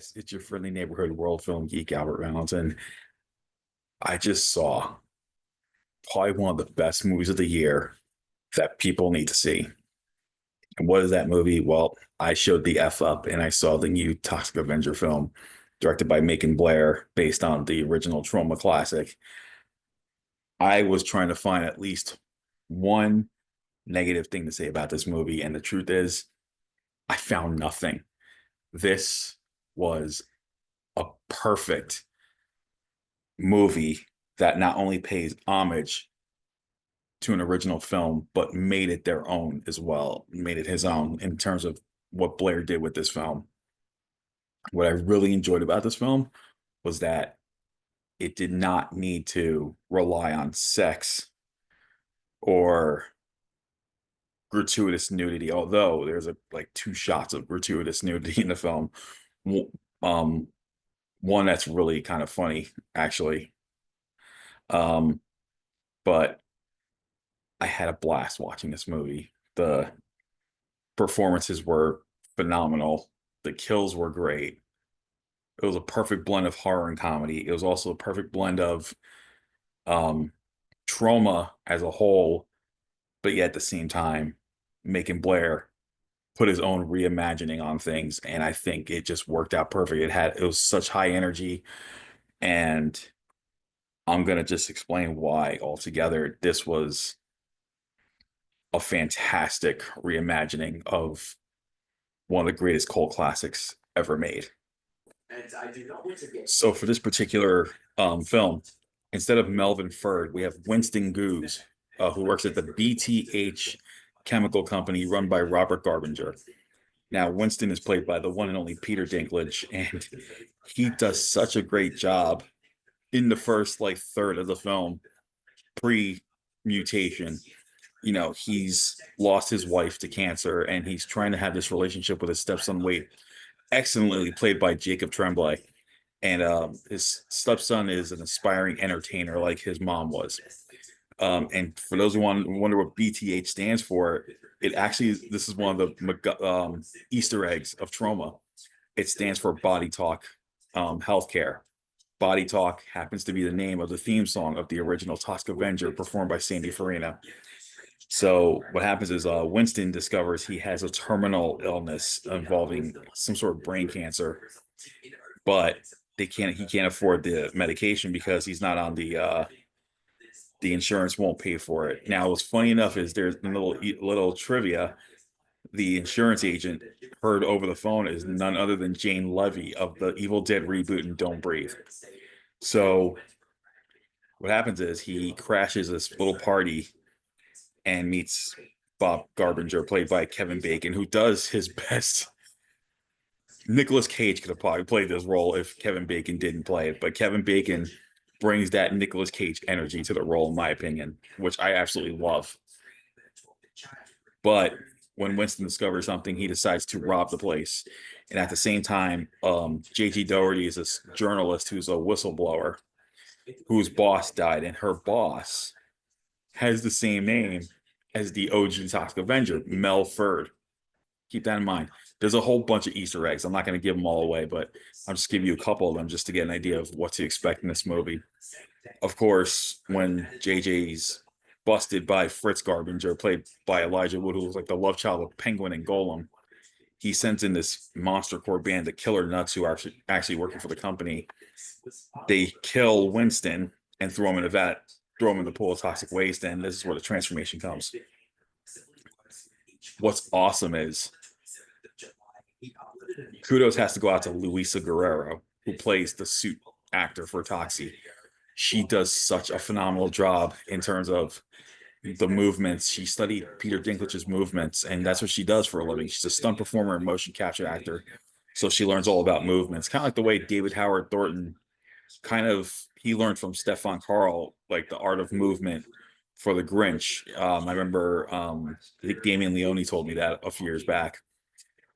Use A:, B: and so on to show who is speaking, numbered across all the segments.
A: guys, it's your friendly neighborhood world film geek, Albert Reynolds, and I just saw probably one of the best movies of the year that people need to see. And what is that movie? Well, I showed the F up and I saw the new Toxic Avenger film directed by Macon Blair, based on the original Troma classic. I was trying to find at least one negative thing to say about this movie, and the truth is, I found nothing. This was a perfect movie that not only pays homage to an original film, but made it their own as well, made it his own in terms of what Blair did with this film. What I really enjoyed about this film was that it did not need to rely on sex or gratuitous nudity, although there's like two shots of gratuitous nudity in the film. Um, one that's really kind of funny, actually. Um, but I had a blast watching this movie. The performances were phenomenal. The kills were great. It was a perfect blend of horror and comedy. It was also a perfect blend of um, trauma as a whole, but yet at the same time, Macon Blair put his own reimagining on things, and I think it just worked out perfect. It was such high energy, and I'm gonna just explain why altogether this was a fantastic reimagining of one of the greatest cult classics ever made. So for this particular film, instead of Melvin Ferd, we have Winston Goose, who works at the BTH chemical company run by Robert Garbinger. Now, Winston is played by the one and only Peter Dinklage, and he does such a great job in the first like third of the film, pre-mutation. He's lost his wife to cancer, and he's trying to have this relationship with his stepson Wade, excellently played by Jacob Tremblay. And his stepson is an aspiring entertainer like his mom was. And for those who wonder what BTH stands for, this is one of the Easter eggs of Troma. It stands for Body Talk Healthcare. Body Talk happens to be the name of the theme song of the original Toxic Avenger, performed by Sandy Farina. So what happens is Winston discovers he has a terminal illness involving some sort of brain cancer, but he can't afford the medication because he's not on the insurance won't pay for it. Now, what's funny enough is there's a little trivia. The insurance agent heard over the phone is none other than Jane Levy of the Evil Dead reboot and Don't Breathe. So what happens is he crashes this little party and meets Bob Garbinger, played by Kevin Bacon, who does his best. Nicolas Cage could have probably played this role if Kevin Bacon didn't play it, but Kevin Bacon brings that Nicolas Cage energy to the role, in my opinion, which I absolutely love. But when Winston discovers something, he decides to rob the place. And at the same time, J.G. Doherty is this journalist who's a whistleblower whose boss died, and her boss has the same name as the OG Toxic Avenger, Mel Ferd. Keep that in mind. There's a whole bunch of Easter eggs. I'm not going to give them all away, but I'll just give you a couple of them just to get an idea of what to expect in this movie. Of course, when JJ's busted by Fritz Garbinger, played by Elijah Wood, who was like the love child of Penguin and Golem, he sends in this monster core band of killer nuts who are actually working for the company. They kill Winston and throw him in a vat, throw him in the pool of toxic waste, and this is where the transformation comes. What's awesome is kudos has to go out to Luisa Guerrero, who plays the suit actor for Toxie. She does such a phenomenal job in terms of the movements. She studied Peter Dinklage's movements, and that's what she does for a living. She's a stunt performer and motion capture actor, so she learns all about movements, kind of like the way David Howard Thornton he learned from Stefan Karl, like the art of movement for the Grinch. I remember I think Damien Leone told me that a few years back.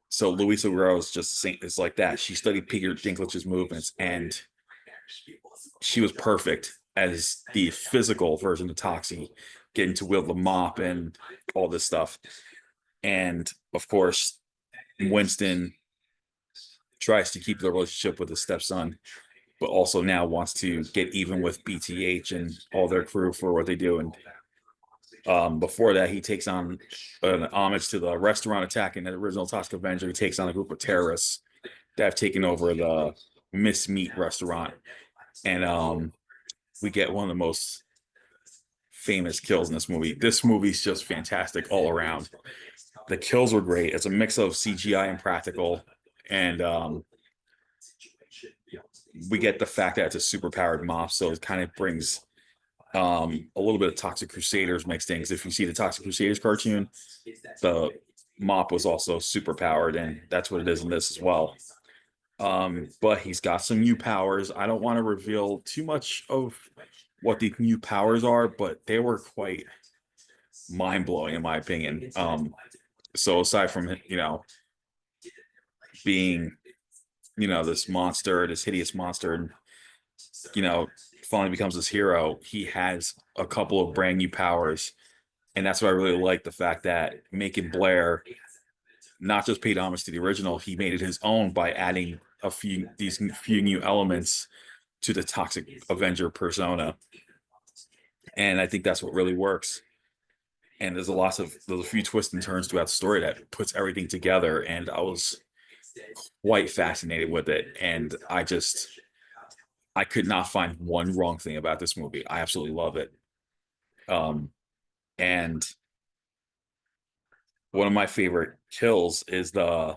A: So Luisa Guerrero is just it's like that. She studied Peter Dinklage's movements, and she was perfect as the physical version of Toxie, getting to wield the mop and all this stuff. And of course, Winston tries to keep the relationship with his stepson, but also now wants to get even with BTH and all their crew for what they do. And before that, he takes on an homage to the restaurant attack in the original Toxic Avenger. He takes on a group of terrorists that have taken over the Miss Meat restaurant. And we get one of the most famous kills in this movie. This movie's just fantastic all around. The kills were great. It's a mix of CGI and practical. And we get the fact that it's a super powered mob, so it kind of brings a little bit of Toxic Crusaders mixed in. Because if you see the Toxic Crusaders cartoon, the mop was also super powered, and that's what it is in this as well. But he's got some new powers. I don't want to reveal too much of what the new powers are, but they were quite mind-blowing in my opinion. So aside from, being, this monster, this hideous monster, and, finally becomes this hero, he has a couple of brand new powers. And that's what I really like, the fact that Macon Blair not just paid homage to the original, he made it his own by adding these few new elements to the Toxic Avenger persona. And I think that's what really works. And there's a few twists and turns throughout the story that puts everything together. And I was quite fascinated with it. And I could not find one wrong thing about this movie. I absolutely love it. And one of my favorite kills is the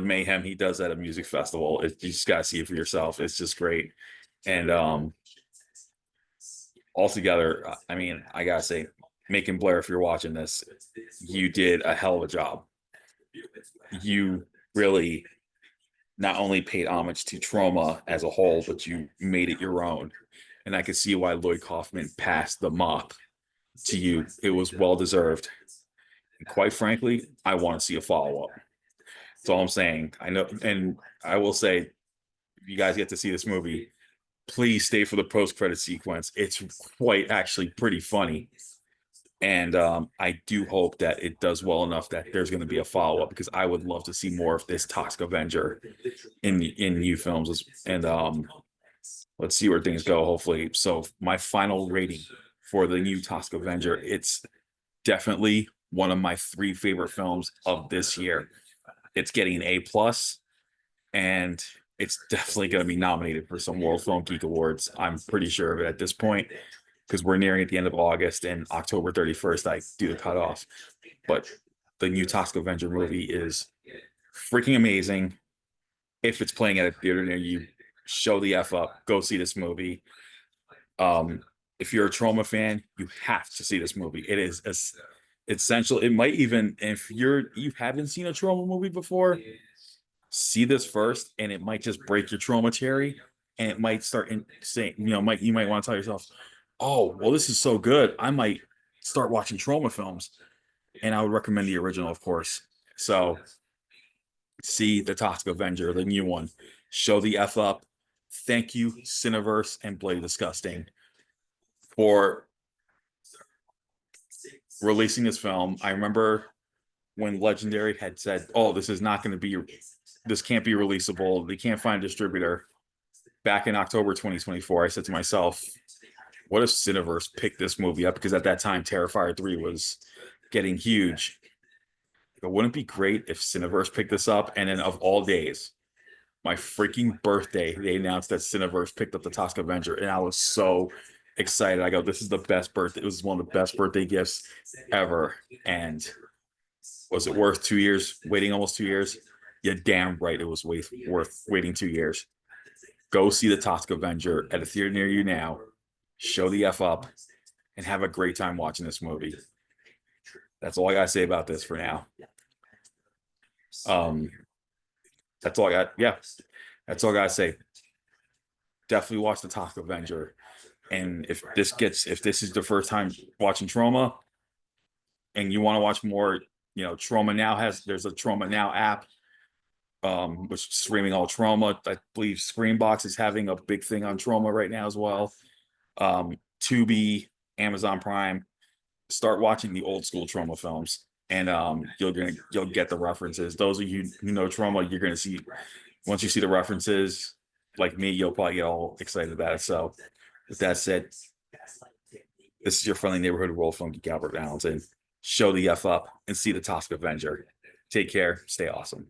A: mayhem he does at a music festival. You just gotta see it for yourself. It's just great. And altogether, I mean, I gotta say, Macon Blair, if you're watching this, you did a hell of a job. You really not only paid homage to Troma as a whole, but you made it your own. And I could see why Lloyd Kaufman passed the mop to you. It was well deserved. And quite frankly, I want to see a follow-up. That's all I'm saying. I know, and I will say, if you guys get to see this movie, please stay for the post-credit sequence. It's quite actually pretty funny. And I do hope that it does well enough that there's going to be a follow-up, because I would love to see more of this Toxic Avenger in new films. And let's see where things go, hopefully. So my final rating for the new Toxic Avenger, it's definitely one of my 3 favorite films of this year. It's getting an A+, and it's definitely going to be nominated for some World Film Geek Awards. I'm pretty sure of it at this point, because we're nearing at the end of August, and October 31st, I do the cutoff. But the new Toxic Avenger movie is freaking amazing. If it's playing at a theater near you, show the F up. Go see this movie. If you're a Troma fan, you have to see this movie. It is essential. It might even, if you haven't seen a Troma movie before, see this first, and it might just break your Troma cherry, and it might start saying, you might want to tell yourself, oh, well, this is so good, I might start watching Troma films. And I would recommend the original, of course. So see the Toxic Avenger, the new one. Show the F up. Thank you, Cineverse and Bloody Disgusting, for releasing this film. I remember when Legendary had said, oh, this can't be releasable, they can't find a distributor. Back in October 2024, I said to myself, what if Cineverse picked this movie up? Because at that time, Terrifier 3 was getting huge. But wouldn't it be great if Cineverse picked this up? And then, of all days, my freaking birthday, they announced that Cineverse picked up the Toxic Avenger, and I was so excited. I go, this is the best birthday. It was one of the best birthday gifts ever. And was it worth 2 years, waiting almost 2 years? Yeah, damn right, it was worth waiting 2 years. Go see the Toxic Avenger at a theater near you now. Show the F up, and have a great time watching this movie. That's all I gotta say about this for now. That's all I got. Yeah, that's all I gotta say. Definitely watch the Toxic Avenger. And if this is the first time watching Troma, and you want to watch more, Troma Now there's a Troma Now app, which is streaming all Troma. I believe Screenbox is having a big thing on Troma right now as well. Tubi, Amazon Prime. Start watching the old school Troma films. and you'll get the references. Those of you who know Troma, you're gonna see, once you see the references, like me, you'll probably get all excited about it. So with that said, this is your friendly neighborhood world film geek Albert Valentine. Show the F up and see the Toxic Avenger. Take care. Stay awesome.